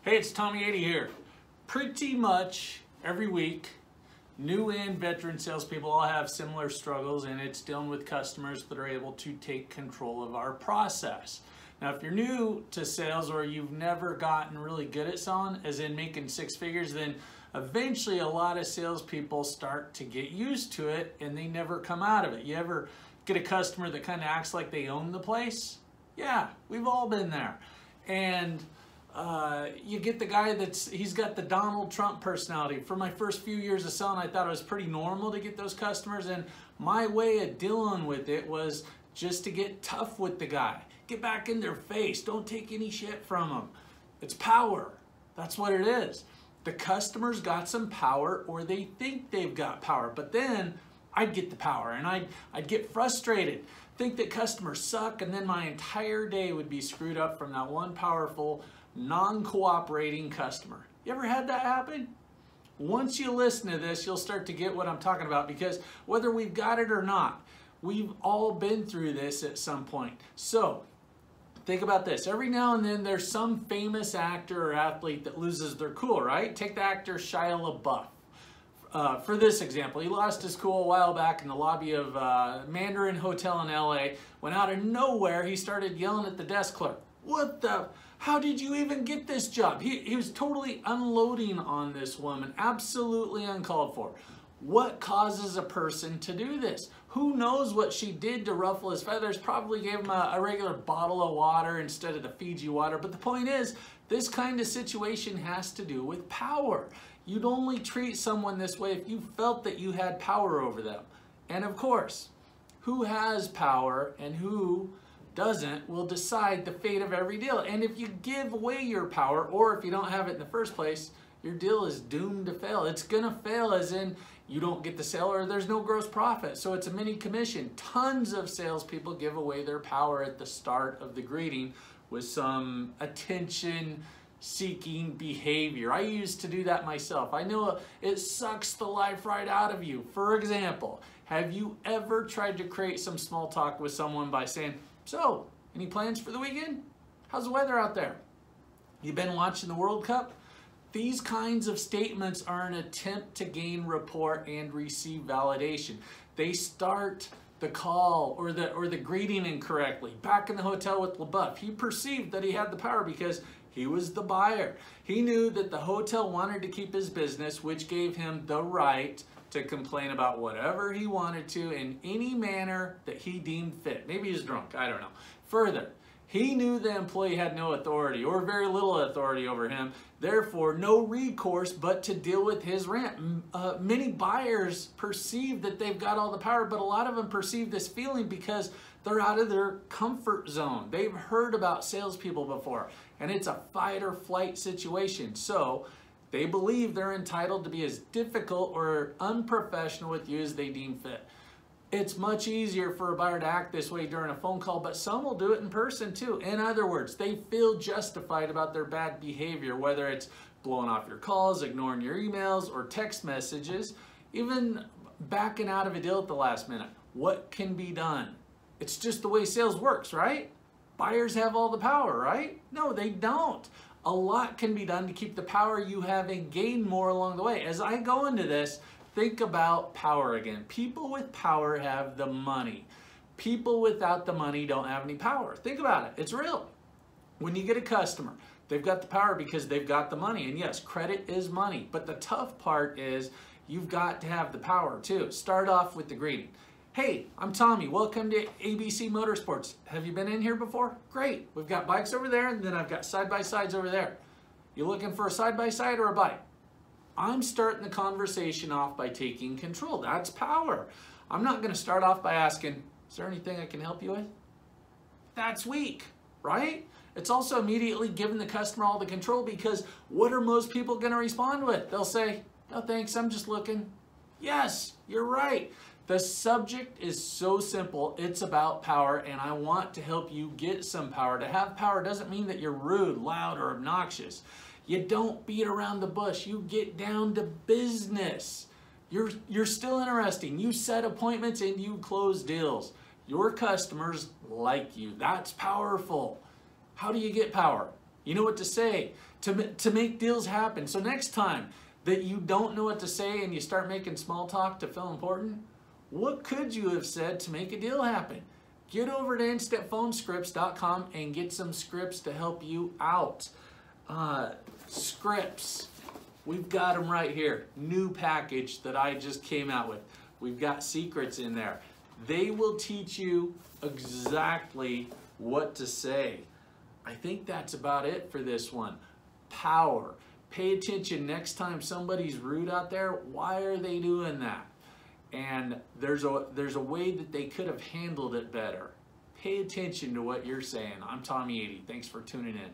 Hey, it's Tommy Ady here. Pretty much every week, new and veteran salespeople all have similar struggles, and it's dealing with customers that are able to take control of our process. Now, if you're new to sales or you've never gotten really good at selling, as in making six figures, then eventually a lot of salespeople start to get used to it and they never come out of it. You ever get a customer that kind of acts like they own the place? Yeah, we've all been there. And you get the guy he's got the Donald Trump personality. For my first few years of selling, I thought it was pretty normal to get those customers, and my way of dealing with it was just to get tough with the guy. Get back in their face. Don't take any shit from them. It's power. That's what it is. The customer's got some power, or they think they've got power, but then I'd get the power and I'd get frustrated, think that customers suck, and then my entire day would be screwed up from that one powerful, non-cooperating customer. You ever had that happen? Once you listen to this, you'll start to get what I'm talking about, because whether we've got it or not, we've all been through this at some point. So think about this. Every now and then there's some famous actor or athlete that loses their cool, right? Take the actor Shia LaBeouf. For this example, he lost his cool a while back in the lobby of Mandarin Hotel in LA. When out of nowhere, he started yelling at the desk clerk. What the? How did you even get this job? He was totally unloading on this woman, absolutely uncalled for. What causes a person to do this? Who knows what she did to ruffle his feathers? Probably gave him a regular bottle of water instead of the Fiji water. But the point is, this kind of situation has to do with power. You'd only treat someone this way if you felt that you had power over them. And of course, who has power and who doesn't will decide the fate of every deal. And if you give away your power, or if you don't have it in the first place, your deal is doomed to fail. It's gonna fail, as in you don't get the sale or there's no gross profit. So it's a mini commission. Tons of salespeople give away their power at the start of the greeting with some attention-seeking behavior. I used to do that myself. I know it sucks the life right out of you. For example, have you ever tried to create some small talk with someone by saying, "So, any plans for the weekend? How's the weather out there? You been watching the World Cup?" These kinds of statements are an attempt to gain rapport and receive validation. They start the call or the greeting incorrectly. Back in the hotel with LaBeouf, he perceived that he had the power because he was the buyer. He knew that the hotel wanted to keep his business, which gave him the right to complain about whatever he wanted to in any manner that he deemed fit. Maybe he's drunk, I don't know. Further, he knew the employee had no authority or very little authority over him, therefore no recourse but to deal with his rant. Many buyers perceive that they've got all the power, but a lot of them perceive this feeling because they're out of their comfort zone. They've heard about salespeople before, and it's a fight or flight situation. So they believe they're entitled to be as difficult or unprofessional with you as they deem fit. It's much easier for a buyer to act this way during a phone call, but some will do it in person too. In other words, they feel justified about their bad behavior, whether it's blowing off your calls, ignoring your emails, or text messages, even backing out of a deal at the last minute. What can be done? It's just the way sales works, right? Buyers have all the power, right? No, they don't. A lot can be done to keep the power you have and gain more along the way. As I go into this, think about power again. People with power have the money. People without the money don't have any power. Think about it. It's real. When you get a customer, they've got the power because they've got the money. And yes, credit is money. But the tough part is you've got to have the power too. Start off with the greeting. "Hey, I'm Tommy. Welcome to ABC Motorsports. Have you been in here before? Great. We've got bikes over there, and then I've got side-by-sides over there. You looking for a side-by-side or a bike?" I'm starting the conversation off by taking control. That's power. I'm not going to start off by asking, "Is there anything I can help you with?" That's weak, right? It's also immediately giving the customer all the control, because what are most people going to respond with? They'll say, "No thanks, I'm just looking." Yes, you're right. The subject is so simple. It's about power, and I want to help you get some power. To have power doesn't mean that you're rude, loud, or obnoxious. You don't beat around the bush. You get down to business. You're still interesting. You set appointments and you close deals. Your customers like you. That's powerful. How do you get power? You know what to say to make deals happen. So next time that you don't know what to say and you start making small talk to feel important, what could you have said to make a deal happen? Get over to instantphonescripts.com and get some scripts to help you out. Scripts, we've got them right here. New package that I just came out with. We've got secrets in there. They will teach you exactly what to say. I think that's about it for this one. Power. Pay attention next time somebody's rude out there. Why are they doing that? And there's a way that they could have handled it better. Pay attention to what you're saying. I'm Tommy Ady. Thanks for tuning in.